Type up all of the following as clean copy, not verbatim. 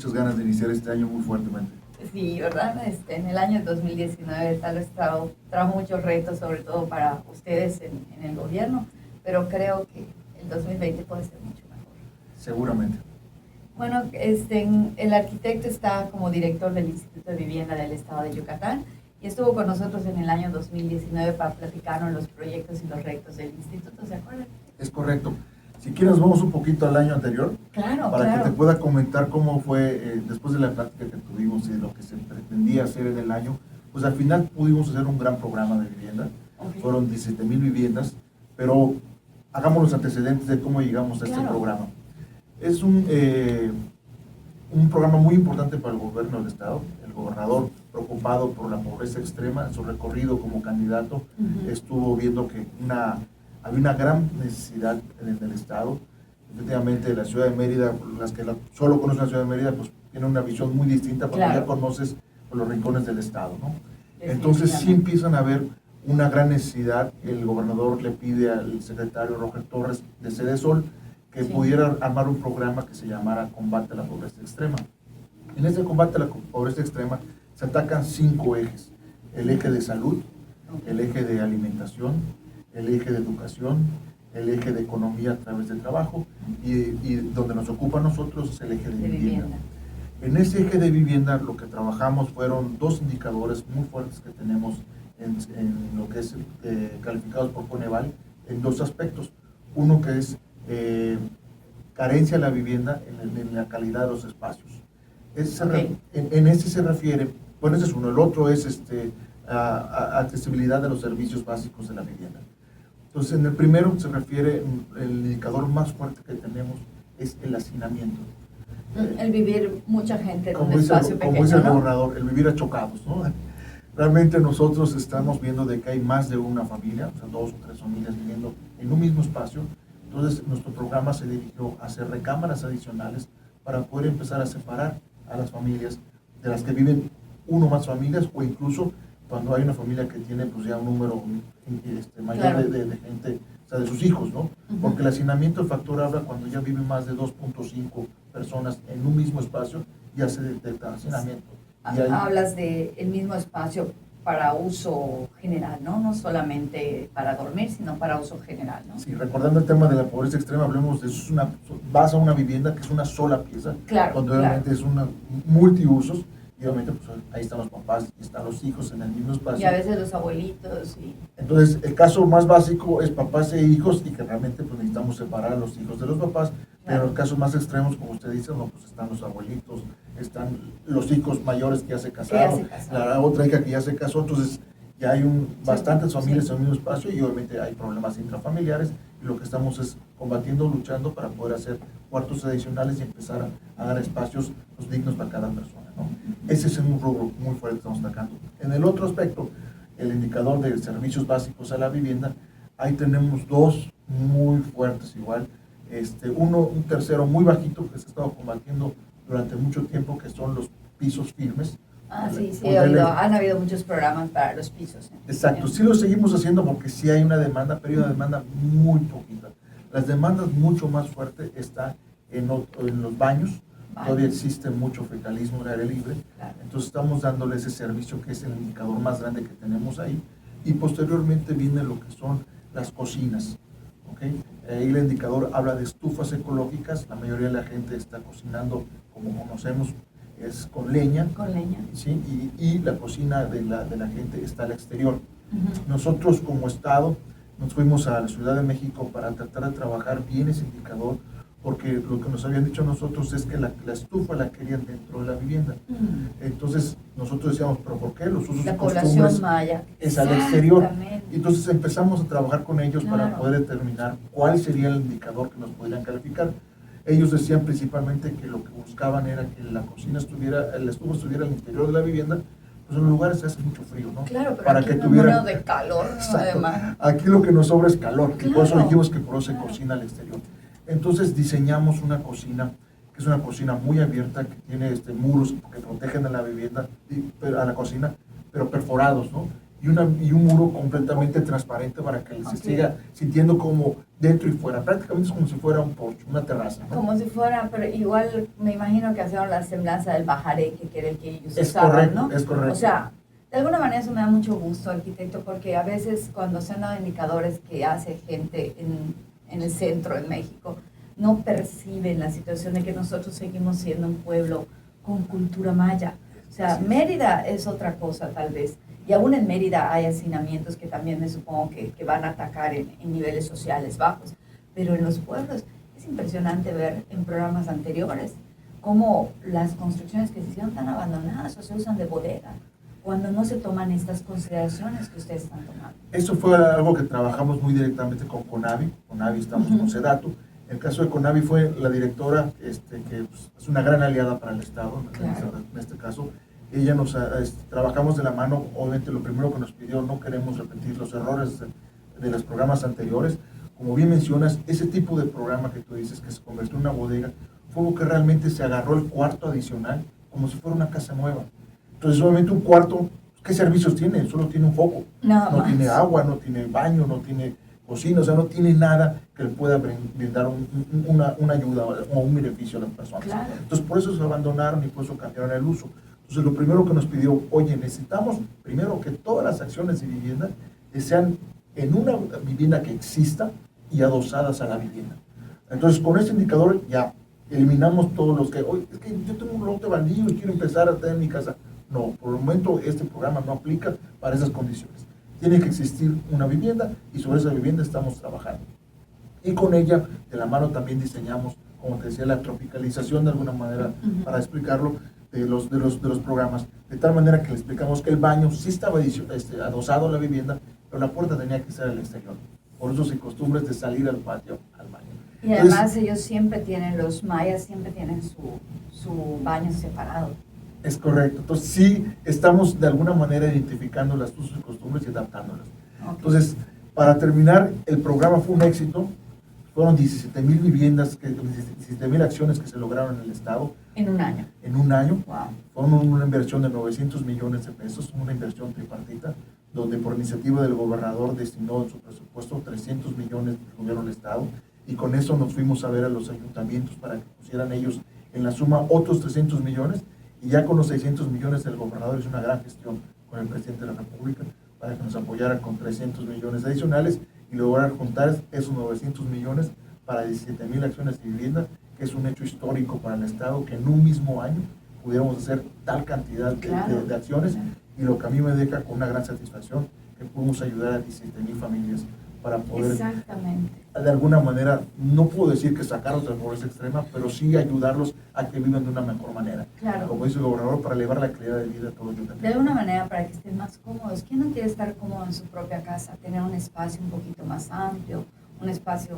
muchas ganas de iniciar este año muy fuertemente. Sí, ¿verdad? En el año 2019 tal vez trajo muchos retos, sobre todo para ustedes en el gobierno, pero creo que el 2020 puede ser mucho mejor. Seguramente. Bueno, el arquitecto está como director del Instituto de Vivienda del Estado de Yucatán y estuvo con nosotros en el año 2019 para platicarnos los proyectos y los retos del instituto, ¿se acuerdan? Es correcto. Si quieres, vamos un poquito al año anterior. Claro, para claro. que te pueda comentar cómo fue, después de la plática que tuvimos y de lo que se pretendía hacer en el año, pues al final pudimos hacer un gran programa de vivienda. Okay. Fueron 17,000 viviendas, pero hagamos los antecedentes de cómo llegamos a este programa. Es un programa muy importante para el gobierno del estado. El gobernador, preocupado por la pobreza extrema, en su recorrido como candidato, estuvo viendo que había una gran necesidad en el estado. Efectivamente, la ciudad de Mérida, las que solo conocen la ciudad de Mérida, pues tienen una visión muy distinta cuando ya conoces los rincones del estado, ¿no? Entonces sí empiezan a ver una gran necesidad. El gobernador le pide al secretario Roger Torres de Cedesol que pudiera armar un programa que se llamara Combate a la Pobreza Extrema. En este combate a la pobreza extrema se atacan 5 ejes: el eje de salud, el eje de alimentación, el eje de educación, el eje de economía a través del trabajo y donde nos ocupa a nosotros es el eje de vivienda. En ese eje de vivienda lo que trabajamos fueron 2 indicadores muy fuertes que tenemos en lo que es calificados por Coneval en 2 aspectos. Uno que es carencia de la vivienda en la calidad de los espacios. En ese se refiere, bueno, ese es uno. El otro es accesibilidad de los servicios básicos de la vivienda. Entonces, en el primero se refiere, el indicador más fuerte que tenemos es el hacinamiento. El vivir mucha gente en un espacio pequeño, como dice el gobernador, el vivir achocados, ¿no? Realmente nosotros estamos viendo de que hay más de una familia, o sea, 2 o 3 familias viviendo en un mismo espacio. Entonces, nuestro programa se dirigió a hacer recámaras adicionales para poder empezar a separar a las familias de las que viven uno más familias, o incluso cuando hay una familia que tiene pues ya un número mayor de gente, o sea, de sus hijos, ¿no? Porque el hacinamiento, el factor habla cuando ya viven más de 2.5 personas en un mismo espacio, ya se detecta hacinamiento. Hablas del mismo espacio para uso general, ¿no? No solamente para dormir, sino para uso general, ¿no? Sí, recordando el tema de la pobreza extrema, hablemos de eso, vas a una vivienda que es una sola pieza, donde obviamente es una multiusos, y obviamente pues ahí están los papás y están los hijos en el mismo espacio. Y a veces los abuelitos. Entonces, el caso más básico es papás e hijos, y que realmente pues necesitamos separar a los hijos de los papás, pero en casos más extremos, como usted dice, no, pues están los abuelitos, están los hijos mayores que ya se casaron, la otra hija que ya se casó. Entonces ya hay bastantes familias en el mismo espacio, y obviamente hay problemas intrafamiliares, y lo que estamos es combatiendo, luchando para poder hacer cuartos adicionales y empezar a dar espacios dignos para cada persona, ¿no? Ese es un rubro muy fuerte que estamos atacando. En el otro aspecto, el indicador de servicios básicos a la vivienda, ahí tenemos 2 muy fuertes igual. Un tercero muy bajito que se ha estado combatiendo durante mucho tiempo, que son los pisos firmes. Sí, han habido muchos programas para los pisos. Exacto, sí lo seguimos haciendo porque sí hay una demanda, pero hay una demanda muy poquita. Las demandas mucho más fuertes están en los baños. Todavía existe mucho fecalismo en el aire libre, entonces estamos dándole ese servicio, que es el indicador más grande que tenemos ahí, y posteriormente viene lo que son las cocinas. ¿Okay? Ahí el indicador habla de estufas ecológicas. La mayoría de la gente está cocinando, como conocemos, es con leña. ¿Sí? Y la cocina de la gente está al exterior. Nosotros como Estado nos fuimos a la Ciudad de México para tratar de trabajar bien ese indicador, porque lo que nos habían dicho a nosotros es que la estufa la querían dentro de la vivienda. Entonces nosotros decíamos, ¿pero por qué? Los usos y costumbres es al exterior. Entonces empezamos a trabajar con ellos para poder determinar cuál sería el indicador que nos podrían calificar. Ellos decían principalmente que lo que buscaban era que la estufa estuviera al interior de la vivienda. Pues en los lugares se hace mucho frío, ¿no? Claro, pero para aquí que no tuviera de calor, además. Aquí lo que nos sobra es calor, y por eso dijimos que por eso se cocina al exterior. Entonces diseñamos una cocina, que es una cocina muy abierta, que tiene muros que protegen a la vivienda, a la cocina, pero perforados, ¿no? y un muro completamente transparente para que se siga sintiendo como dentro y fuera. Prácticamente es como si fuera un porche, una terraza, ¿no? Como si fuera, pero igual me imagino que hacían la semblanza del bajaré, que era el que ellos Es usaban, correcto, ¿no? es correcto. O sea, de alguna manera eso me da mucho gusto, arquitecto, porque a veces cuando se han dado indicadores que hace gente en el centro, en México, no perciben la situación de que nosotros seguimos siendo un pueblo con cultura maya. O sea, Mérida es otra cosa tal vez. Y aún en Mérida hay hacinamientos que también me supongo que van a atacar en niveles sociales bajos. Pero en los pueblos es impresionante ver en programas anteriores cómo las construcciones que se hicieron están abandonadas o se usan de bodega, cuando no se toman estas consideraciones que ustedes están tomando. Eso fue algo que trabajamos muy directamente con CONAVI. CONAVI estamos con SEDATU. En el caso de CONAVI fue la directora, que pues, es una gran aliada para el Estado, claro. En este caso. Ella trabajamos de la mano. Obviamente lo primero que nos pidió, no queremos repetir los errores de los programas anteriores. Como bien mencionas, ese tipo de programa que tú dices que se convirtió en una bodega, fue algo que realmente se agarró el cuarto adicional como si fuera una casa nueva. Entonces obviamente un cuarto, ¿qué servicios tiene? Solo tiene un foco, no tiene agua, no tiene baño, no tiene cocina, o sea, no tiene nada que le pueda brindar una ayuda o un beneficio a las personas. Claro. Entonces por eso se abandonaron y por eso cambiaron el uso. Entonces lo primero que nos pidió, oye, necesitamos primero que todas las acciones de vivienda sean en una vivienda que exista y adosadas a la vivienda. Entonces con este indicador ya eliminamos todos los que, oye, es que yo tengo un lote baldío y quiero empezar a tener mi casa. No, por el momento este programa no aplica para esas condiciones. Tiene que existir una vivienda y sobre esa vivienda estamos trabajando. Y con ella, de la mano también diseñamos, como te decía, la tropicalización de alguna manera, para explicarlo, de los programas, de tal manera que le explicamos que el baño sí estaba adosado a la vivienda, pero la puerta tenía que ser al exterior. Por eso se costumbres de salir al patio, al baño. Y además ellos siempre tienen, los mayas siempre tienen su baño separado. Es correcto. Entonces sí estamos de alguna manera identificando las usos y costumbres y adaptándolas. Okay. Entonces, para terminar, el programa fue un éxito. Fueron 17,000 viviendas, 17,000 acciones que se lograron en el Estado. En un año. En un año. Wow. Fueron una inversión de 900 millones de pesos, una inversión tripartita, donde por iniciativa del gobernador destinó en su presupuesto 300 millones del gobierno del Estado, y con eso nos fuimos a ver a los ayuntamientos para que pusieran ellos en la suma otros 300 millones, y ya con los 600 millones del gobernador hizo una gran gestión con el presidente de la República para que nos apoyara con 300 millones adicionales y lograr juntar esos 900 millones para 17,000 acciones de vivienda, que es un hecho histórico para el Estado, que en un mismo año pudiéramos hacer tal cantidad de acciones, y lo que a mí me deja con una gran satisfacción, que pudimos ayudar a 17,000 familias para poder, de alguna manera, no puedo decir que sacarlos de la pobreza extrema, pero sí ayudarlos a que vivan de una mejor manera. Claro. Como dice el gobernador, para elevar la calidad de vida a todos ellos. De alguna manera, para que estén más cómodos. ¿Quién no quiere estar cómodo en su propia casa? Tener un espacio un poquito más amplio, un espacio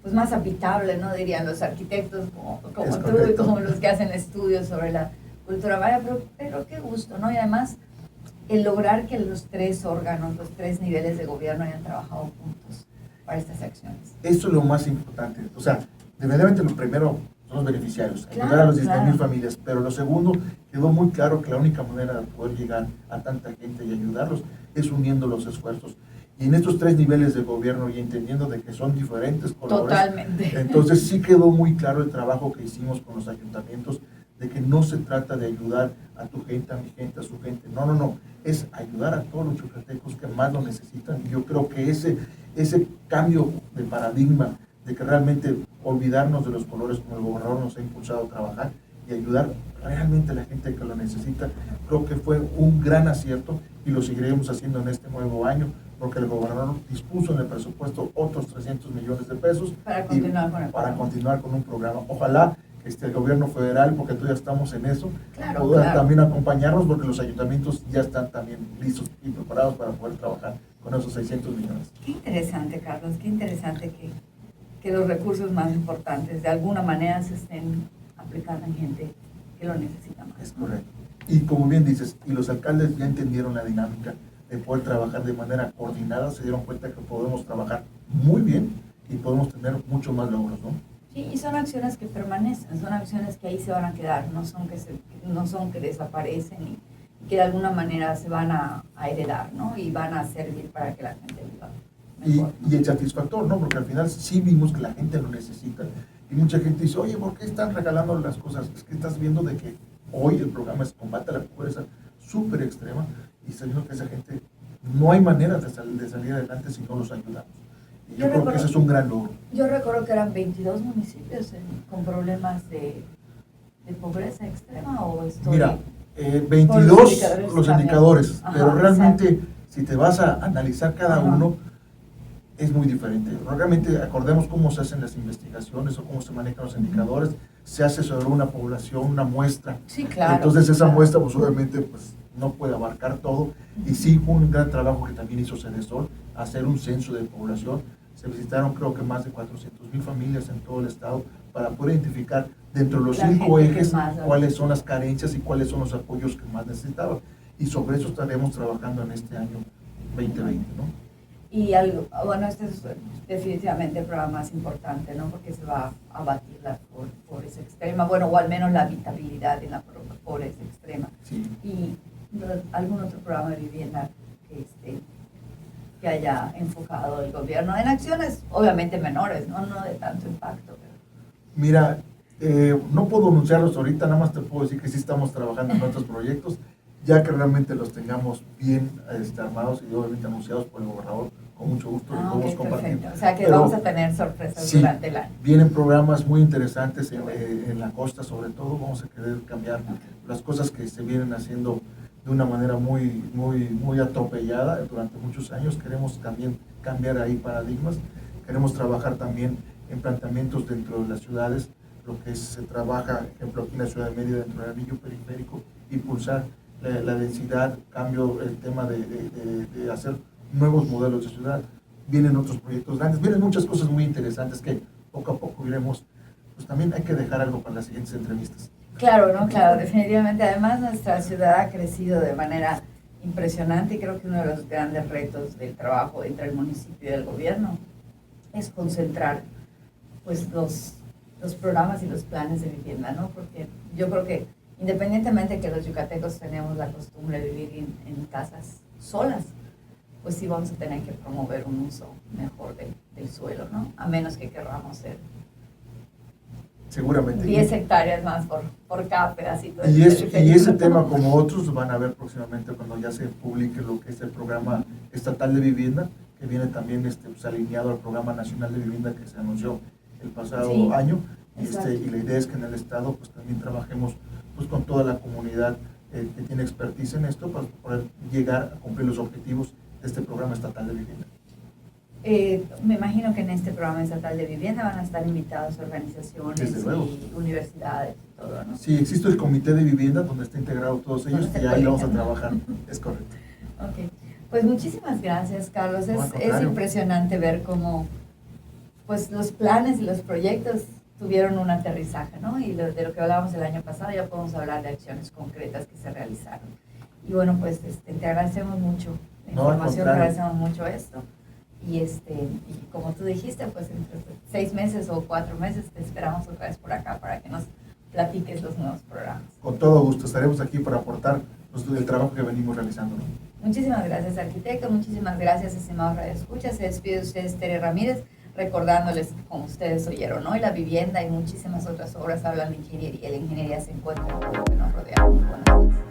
pues más habitable, ¿no? Dirían los arquitectos como tú y como los que hacen estudios sobre la cultura maya, pero qué gusto, ¿no? Y además, el lograr que los tres órganos, los tres niveles de gobierno hayan trabajado juntos para estas acciones. Eso es lo más importante. O sea, evidentemente lo primero son los beneficiarios, ayudar a los 17,000 familias, pero lo segundo, quedó muy claro que la única manera de poder llegar a tanta gente y ayudarlos es uniendo los esfuerzos. Y en estos tres niveles de gobierno, y entendiendo de que son diferentes colores, totalmente. Entonces sí quedó muy claro el trabajo que hicimos con los ayuntamientos, de que no se trata de ayudar a tu gente, a mi gente, a su gente. No. Es ayudar a todos los yucatecos que más lo necesitan. Y yo creo que ese cambio de paradigma, de que realmente olvidarnos de los colores, como el gobernador nos ha impulsado a trabajar, y ayudar realmente a la gente que lo necesita, creo que fue un gran acierto, y lo seguiremos haciendo en este nuevo año, porque el gobernador dispuso en el presupuesto otros 300 millones de pesos para continuar con un programa. Ojalá el gobierno federal, porque todavía estamos en eso, pueda también acompañarnos, porque los ayuntamientos ya están también listos y preparados para poder trabajar con esos 600 millones. Qué interesante, Carlos, qué interesante que los recursos más importantes de alguna manera se estén aplicando en gente que lo necesita más. Es correcto. Y como bien dices, y los alcaldes ya entendieron la dinámica de poder trabajar de manera coordinada, se dieron cuenta que podemos trabajar muy bien y podemos tener mucho más logros, ¿no? Sí, y son acciones que permanecen, son acciones que ahí se van a quedar, no son que desaparecen que de alguna manera se van a heredar, ¿no? Y van a servir para que la gente viva mejor, ¿no? Y el satisfactor, ¿no? Porque al final sí vimos que la gente lo necesita. Y mucha gente dice, oye, ¿por qué están regalando las cosas? Es que estás viendo de que hoy el programa es combate a la pobreza súper extrema y sabiendo que esa gente no hay manera de salir adelante si no los ayudamos. Y yo creo que ese es un gran logro. Yo recuerdo que eran 22 municipios con problemas de pobreza extrema, ¿o estoy...? Mira, 22 los indicadores, Ajá, pero realmente exacto. si te vas a analizar cada Ajá. uno, es muy diferente. Realmente acordemos cómo se hacen las investigaciones o cómo se manejan los indicadores. Se hace sobre una población, una muestra. Sí, claro. Entonces esa claro. muestra pues obviamente pues no puede abarcar todo. Y sí fue un gran trabajo que también hizo Cedesol, hacer un censo de población. Se visitaron creo que más de 400,000 familias en todo el estado para poder identificar dentro de los La 5 gente que ejes más, cuáles son las carencias y cuáles son los apoyos que más necesitaban. Y sobre eso estaremos trabajando en este año 2020, ¿no? Y algo, bueno, este es definitivamente el programa más importante, ¿no? Porque se va a abatir la pobreza extrema, bueno, o al menos la habitabilidad en la pobreza extrema. Sí. Y algún otro programa de vivienda que haya enfocado el gobierno en acciones obviamente menores, no de tanto impacto. Pero... Mira, no puedo anunciarlos ahorita, nada más te puedo decir que sí estamos trabajando en otros proyectos, ya que realmente los tengamos bien armados y obviamente anunciados por el gobernador, con mucho gusto los podemos compartir. Perfecto. O sea que Pero vamos a tener sorpresas sí, durante el año. Vienen programas muy interesantes en la costa, sobre todo vamos a querer cambiar las cosas que se vienen haciendo de una manera muy atropellada durante muchos años. Queremos también cambiar ahí paradigmas, queremos trabajar también en planteamientos dentro de las ciudades, lo que se trabaja, por ejemplo, aquí en la ciudad de Mérida, dentro del anillo periférico, impulsar la densidad, cambio, el tema de hacer nuevos modelos de ciudad. Vienen otros proyectos grandes, vienen muchas cosas muy interesantes que poco a poco iremos, pues también hay que dejar algo para las siguientes entrevistas. Claro, ¿no? Claro, definitivamente. Además, nuestra ciudad ha crecido de manera impresionante y creo que uno de los grandes retos del trabajo entre el municipio y el gobierno es concentrar pues los programas y los planes de vivienda, ¿no? Porque yo creo que independientemente de que los yucatecos tenemos la costumbre de vivir en casas solas, pues sí vamos a tener que promover un uso mejor del suelo, ¿no? A menos que querramos ser seguramente 10 hectáreas más por cada pedacito. Y ese tema, como otros, van a ver próximamente cuando ya se publique lo que es el programa estatal de vivienda, que viene también pues, alineado al programa nacional de vivienda que se anunció el pasado año. Y la idea es que en el estado pues también trabajemos pues con toda la comunidad que tiene expertise en esto para poder llegar a cumplir los objetivos de este programa estatal de vivienda. Me imagino que en este programa estatal de vivienda van a estar invitados organizaciones y universidades y todo, ¿no? Sí, existe el comité de vivienda donde está integrado todos ellos y ahí vamos a trabajar, es correcto. Ok, pues muchísimas gracias, Carlos. Es impresionante ver cómo pues los planes y los proyectos tuvieron un aterrizaje, ¿no? Y de lo que hablábamos el año pasado ya podemos hablar de acciones concretas que se realizaron. Y bueno, pues te agradecemos mucho la información, te agradecemos mucho esto. Y como tú dijiste, pues entre 6 meses o 4 meses te esperamos otra vez por acá para que nos platiques los nuevos programas. Con todo gusto, estaremos aquí para aportar el trabajo que venimos realizando, ¿no? Muchísimas gracias, arquitecto. Muchísimas gracias, estimados radioescuchas. Se despide de ustedes, Tere Ramírez, recordándoles, como ustedes oyeron hoy, la vivienda y muchísimas otras obras hablan de ingeniería. La ingeniería se encuentra en todo lo que nos rodea. Muy buenos días.